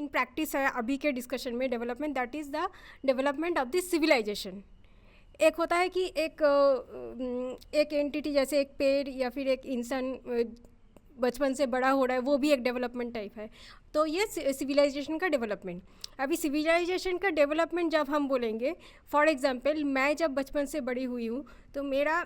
In practice है अभी के डिस्कशन में development, that is the development of the civilisation. एक होता है कि एक एंटिटी जैसे एक पेड़ या फिर एक इंसान बचपन से बड़ा हो रहा है, वो भी एक डेवलपमेंट टाइप है. तो ये सिविलाइजेशन का डेवलपमेंट. अभी सिविलाइजेशन का डेवलपमेंट जब हम बोलेंगे, फॉर एग्जांपल मैं जब बचपन से बड़ी हुई हूँ तो मेरा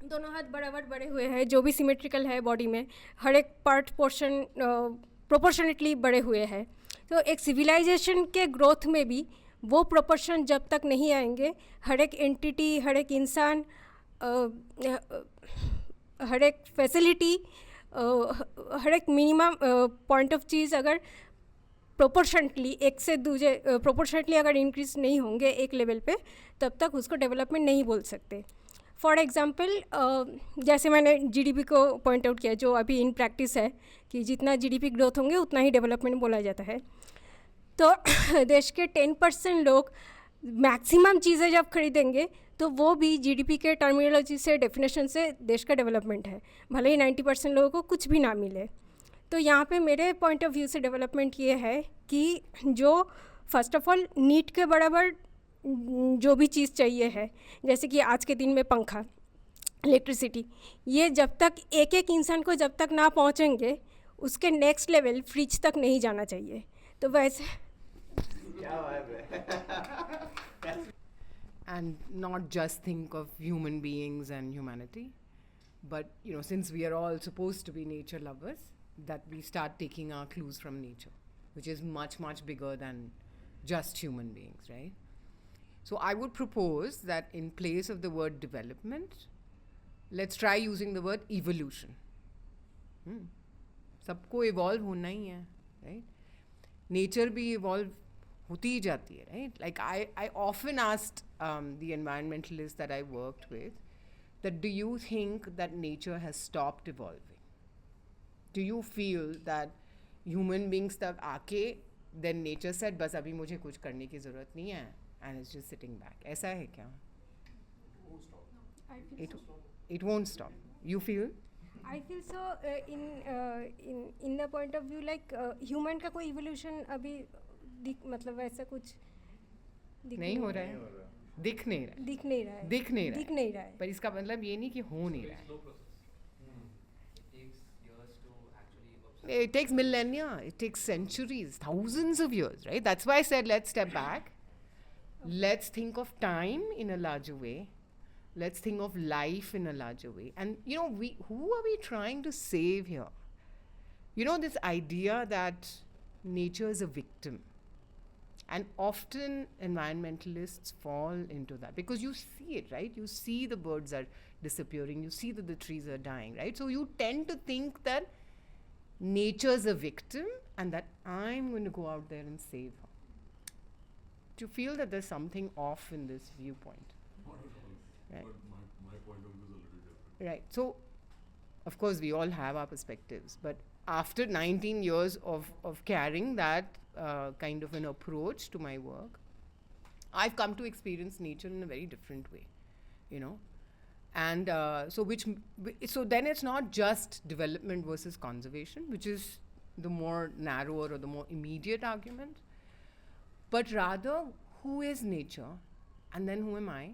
दोनों हाथ बराबर बड़े हुए हैं, जो भी सिमेट्रिकल है बॉडी में, हर एक पार्ट पोर्शन प्रोपोर्शनेटली बड़े हुए हैं. तो एक सिविलाइजेशन के ग्रोथ में भी वो प्रोपोर्शन जब तक नहीं आएंगे, हर एक एंटिटी, हर एक इंसान, हर एक फैसिलिटी, हर एक मिनिमम पॉइंट ऑफ चीज़ अगर प्रोपोर्शनटली एक से दूसरे प्रोपोर्शनटली अगर इंक्रीज नहीं होंगे एक लेवल पे, तब तक उसको डेवलपमेंट नहीं बोल सकते. फॉर एग्ज़ाम्पल जैसे मैंने जीडीपी को पॉइंट आउट किया, जो अभी इन प्रैक्टिस है कि जितना जीडीपी ग्रोथ होंगे उतना ही डेवलपमेंट बोला जाता है. तो देश के 10% लोग मैक्सिमम चीज़ें जब खरीदेंगे तो वो भी जीडीपी के टर्मिनोलॉजी से, डेफिनेशन से देश का डेवलपमेंट है, भले ही 90% लोगों को कुछ भी ना मिले. तो यहाँ पे मेरे पॉइंट ऑफ व्यू से डेवलपमेंट ये है कि जो फर्स्ट ऑफ ऑल नीड के बराबर जो भी चीज़ चाहिए है, जैसे कि आज के दिन में पंखा, इलेक्ट्रिसिटी, ये जब तक एक एक इंसान को जब तक ना पहुँचेंगे उसके नेक्स्ट लेवल फ्रिज तक नहीं जाना चाहिए. तो वैसे and not just think of human beings and humanity, but since we are all supposed to be nature lovers, that we start taking our clues from nature, which is much much bigger than just human beings, right? So I would propose that in place of the word development, let's try using the word evolution. सबको evolve होना ही है, right? Nature भी evolve होती ही जाती है, right? Like I often asked the environmentalists that I worked with, that do you think that nature has stopped evolving? Do you feel that human beings तक आके then nature said बस अभी मुझे कुछ करने की ज़रूरत नहीं है and it's just sitting back? ऐसा है क्या? It won't stop. You feel? I feel so in the point of view like human का कोई evolution अभी मतलब वैसा कुछ नहीं हो रहा है, दिख नहीं रहा है, पर इसका मतलब ये नहीं कि हो नहीं रहा है. It takes millennia, it takes centuries, thousands of years, right? That's why I said let's step back. Let's think of time in a larger way. Let's think of life in a larger way. And who are we trying to save here? This idea that nature is a victim. And often environmentalists fall into that because you see it, right? You see the birds are disappearing, you see that the trees are dying, right? So you tend to think that nature's a victim and that I'm going to go out there and save her. Do you feel that there's something off in this viewpoint? Right. But my point of view is a little different. Right. So, of course, we all have our perspectives, but after 19 years of carrying that kind of an approach to my work, I've come to experience nature in a very different way, And so then it's not just development versus conservation, which is the more narrower or the more immediate argument, but rather who is nature and then who am I,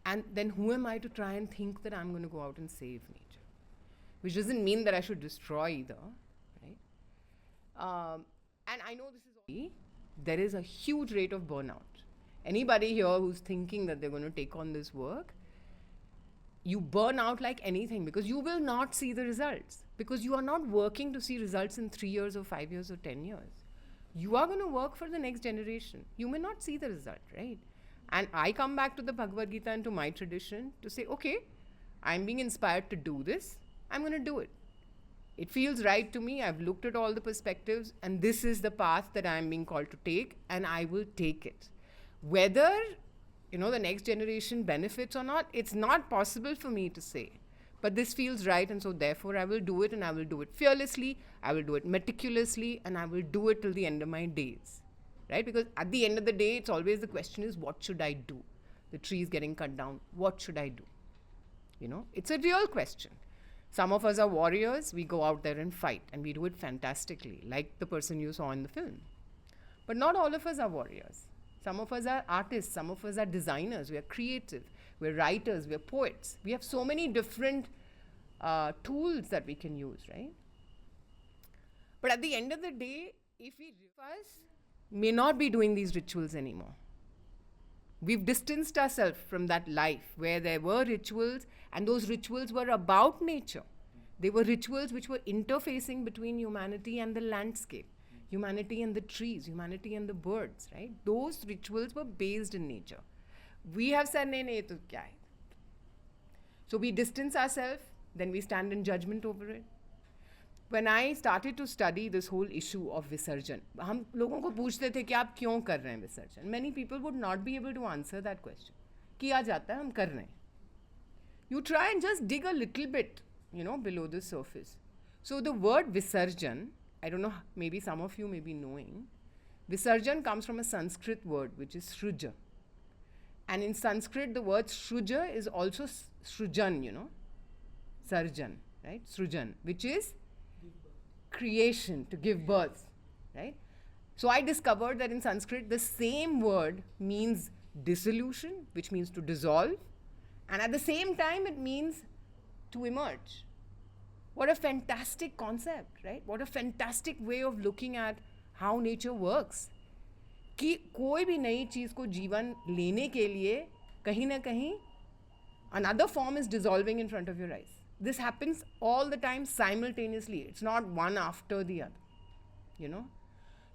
and then who am I to try and think that I'm going to go out and save nature, which doesn't mean that I should destroy either, right? And I know there is a huge rate of burnout. Anybody here who's thinking that they're going to take on this work, you burn out like anything because you will not see the results, because you are not working to see results in 3 years or 5 years or 10 years. You are going to work for the next generation. You may not see the result, right? And I come back to the Bhagavad Gita and to my tradition to say, okay, I'm being inspired to do this. I'm going to do it. It feels right to me. I've looked at all the perspectives and this is the path that I'm being called to take, and I will take it. Whether, the next generation benefits or not, it's not possible for me to say. But this feels right, and so therefore I will do it, and I will do it fearlessly, I will do it meticulously, and I will do it till the end of my days. Right? Because at the end of the day, it's always the question is, what should I do? The tree is getting cut down. What should I do? It's a real question. Some of us are warriors, we go out there and fight, and we do it fantastically, like the person you saw in the film. But not all of us are warriors. Some of us are artists, some of us are designers, we are creative, we're writers, we're poets. We have so many different tools that we can use, right? But at the end of the day, if we us may not be doing these rituals anymore. We've distanced ourselves from that life where there were rituals, and those rituals were about nature. They were rituals which were interfacing between humanity and the landscape, humanity and the trees, humanity and the birds, right? Those rituals were based in nature. We have said, nahi, to kya hai? So we distance ourselves, then we stand in judgment over it. When I started to study this whole issue of Visarjan, हम लोगों को पूछते थे कि आप क्यों कर रहे हैं Visarjan? Many people would not be able to answer that question. किया जाता है, हम कर रहे हैं. You try and just dig a little bit, below the surface. So the word Visarjan, I don't know, maybe some of you may be knowing, Visarjan comes from a Sanskrit word which is Sruja. And in Sanskrit, the word Sruja is also Srujan, Sarjan, right? Srujan, which is creation, to give birth, right? So I discovered that in Sanskrit, the same word means dissolution, which means to dissolve, and at the same time, it means to emerge. What a fantastic concept, right? What a fantastic way of looking at how nature works. कि कोई भी नई चीज़ को जीवन लेने के लिए कहीं ना कहीं another form is dissolving in front of your eyes. This happens all the time simultaneously. It's not one after the other,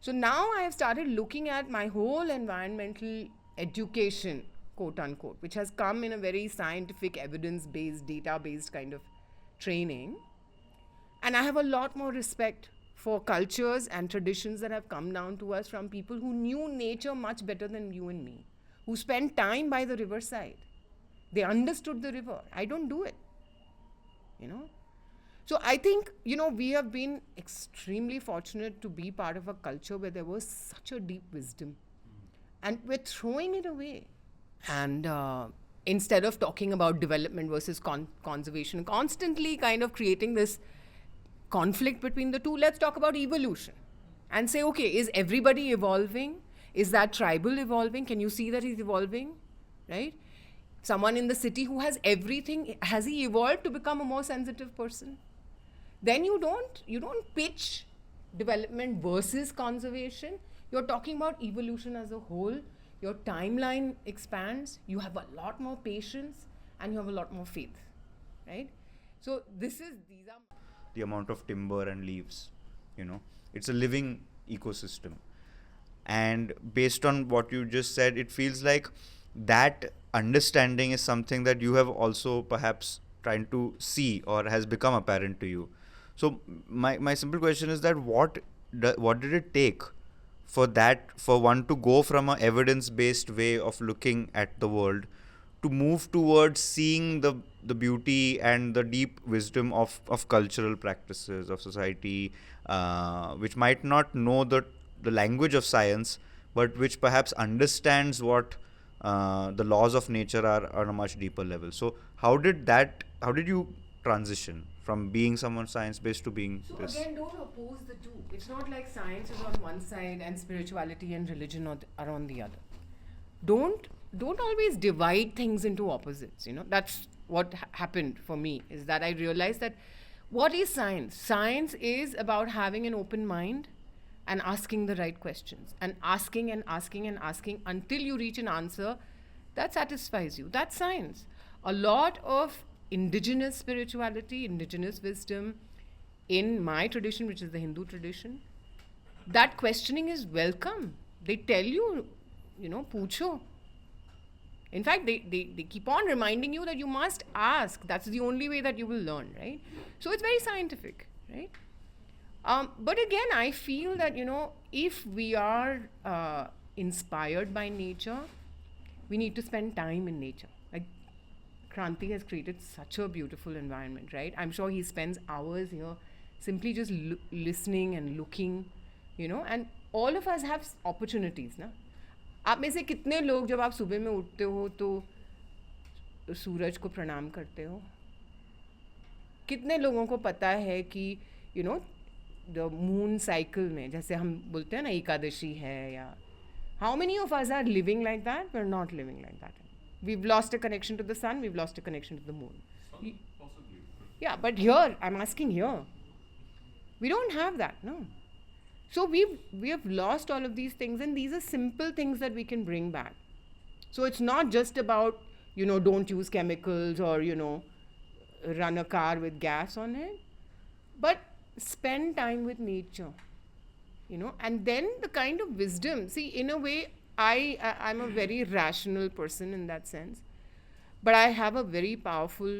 So now I have started looking at my whole environmental education, quote unquote, which has come in a very scientific, evidence-based, data-based kind of training. And I have a lot more respect for cultures and traditions that have come down to us from people who knew nature much better than you and me, who spent time by the riverside. They understood the river. I don't do it. So I think, we have been extremely fortunate to be part of a culture where there was such a deep wisdom. And we're throwing it away. And instead of talking about development versus conservation, constantly kind of creating this conflict between the two, let's talk about evolution. And say, okay, is everybody evolving? Is that tribal evolving? Can you see that he's evolving? Right? Someone in the city who has everything, has he evolved to become a more sensitive person? Then you don't pitch development versus conservation. You're talking about evolution as a whole. Your timeline expands. You have a lot more patience and you have a lot more faith, right? So these are the amount of timber and leaves, it's a living ecosystem. And based on what you just said, it feels like that understanding is something that you have also perhaps trying to see or has become apparent to you. So my simple question is that what did it take for one to go from an evidence-based way of looking at the world to move towards seeing the beauty and the deep wisdom of cultural practices of society, which might not know the language of science, but which perhaps understands what the laws of nature are on a much deeper level. So how did you transition from being someone science-based to being this? So again, don't oppose the two. It's not like science is on one side and spirituality and religion are on the other. Don't always divide things into opposites. That's what happened for me, is that I realized that what is science? Science is about having an open mind and asking the right questions and asking and asking and asking until you reach an answer that satisfies you. That's science. A lot of indigenous spirituality, indigenous wisdom in my tradition, which is the Hindu tradition, that questioning is welcome. They tell you, pucho. In fact, they keep on reminding you that you must ask. That's the only way that you will learn, right? So it's very scientific, right? But again, I feel that, if we are inspired by nature, we need to spend time in nature. Like Kranti has created such a beautiful environment, right? I'm sure he spends hours here simply just listening and looking, and all of us have opportunities, na? आप में से कितने लोग जब आप सुबह में उठते हो तो सूरज को प्रणाम करते हो? कितने लोगों को पता है कि you know the moon cycle में जैसे हम बोलते हैं ना एकादशी है या how many of us are living like that? We are not living like that. We've lost a connection to the sun, we've lost a connection to the moon. Possibly. Yeah, but here, I'm asking here, we don't have that, no. So we have lost all of these things, and these are simple things that we can bring back. So it's not just about, don't use chemicals or, run a car with gas on it, but spend time with nature, and then the kind of wisdom. See, in a way, I'm a very rational person in that sense, but I have a very powerful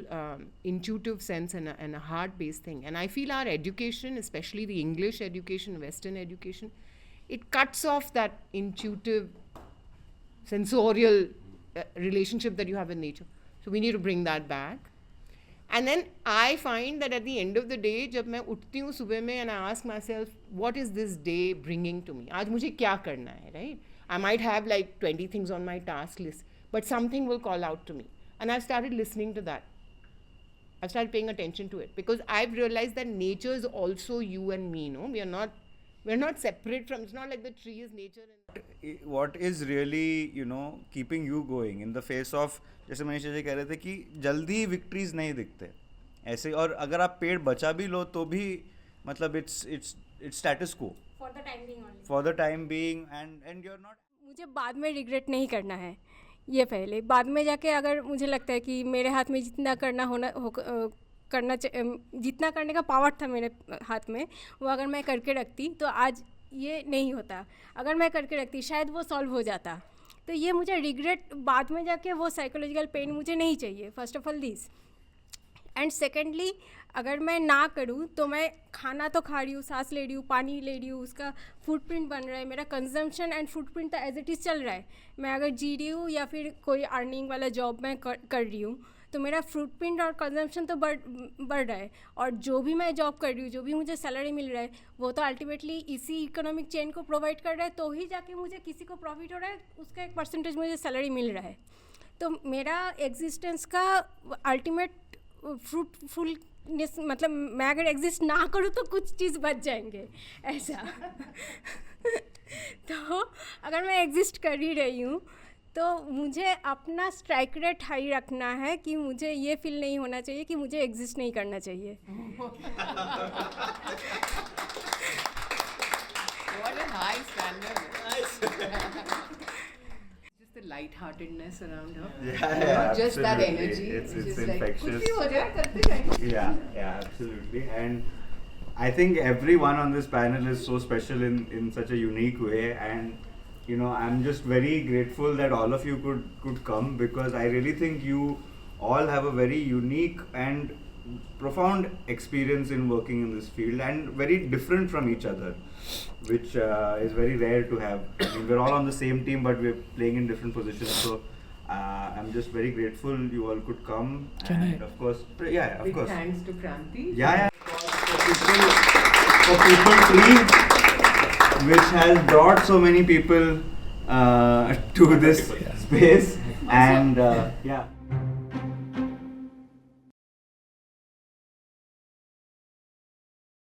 intuitive sense and a heart-based thing. And I feel our education, especially the English education, Western education, it cuts off that intuitive, sensorial relationship that you have with nature. So we need to bring that back. And then I find that at the end of the day, जब मैं उठती हूँ सुबह में and I ask myself, what is this day bringing to me? आज मुझे क्या करना है, right? I might have like 20 things on my task list, but something will call out to me. And I've started listening to that. I've started paying attention to it because I've realized that nature is also you and me, no? We're not separate from, it's not like the tree is nature. What is really, keeping you going in the face of, जैसे मनीष जी कह रहे थे कि जल्दी victories नहीं दिखते ऐसे, और अगर आप पेड़ बचा भी लो तो भी मतलब it's status quo for the time being only. for the time being, and you're not. मुझे बाद में रिग्रेट नहीं करना है, ये पहले. बाद में जाके अगर मुझे लगता है कि मेरे हाथ में जितना जितना करने का पावर था मेरे हाथ में, वो अगर मैं करके रखती तो आज ये नहीं होता. अगर मैं करके रखती शायद वो सॉल्व हो जाता. तो ये मुझे रिग्रेट बाद में जाके वो साइकोलॉजिकल पेन मुझे नहीं चाहिए, first of all this. And secondly, अगर मैं ना करूँ तो मैं खाना तो खा रही हूँ, सांस ले रही हूँ, पानी ले रही हूँ, उसका फुटप्रिंट बन रहा है, मेरा कंजम्पशन एंड फुटप्रिंट तो एज इट इज़ चल रहा है. मैं अगर जी रही हूँ या फिर कोई अर्निंग वाला जॉब मैं कर रही हूँ तो मेरा फुटप्रिंट और कंजम्पशन तो बढ़ रहा है. और जो भी मैं जॉब कर रही हूँ, जो भी मुझे सैलरी मिल रहा है, वो तो अल्टीमेटली इसी इकोनॉमिक चेन को प्रोवाइड कर रहा है, तो ही जाके मुझे किसी को प्रॉफिट हो रहा है, उसका एक परसेंटेज मुझे सैलरी मिल रहा है. तो मेरा एग्जिस्टेंस का अल्टीमेट फ्रूटफुलनेस, मतलब मैं अगर एग्जिस्ट ना करूँ तो कुछ चीज़ बच जाएंगे ऐसा. तो अगर मैं एग्जिस्ट कर ही रही हूँ तो मुझे अपना स्ट्राइक रेट हाई रखना है कि मुझे ये फील नहीं होना चाहिए कि मुझे एग्जिस्ट नहीं करना चाहिए. What a high standard. Just the light-heartedness around her. Yeah, just that absolutely. energy. It's just infectious. कुछ भी हो जाए, करते जाएंगे. Yeah, absolutely. And I think everyone on this panel is so special in such a unique way, and I'm just very grateful that all of you could come, because I really think you all have a very unique and profound experience in working in this field, and very different from each other, which is very rare to have. I mean, we're all on the same team, but we're playing in different positions. So I'm just very grateful you all could come. And of course, yeah, of Big course. thanks to Kranti. Yeah. For People Tree, which has brought so many people to this space, and yeah.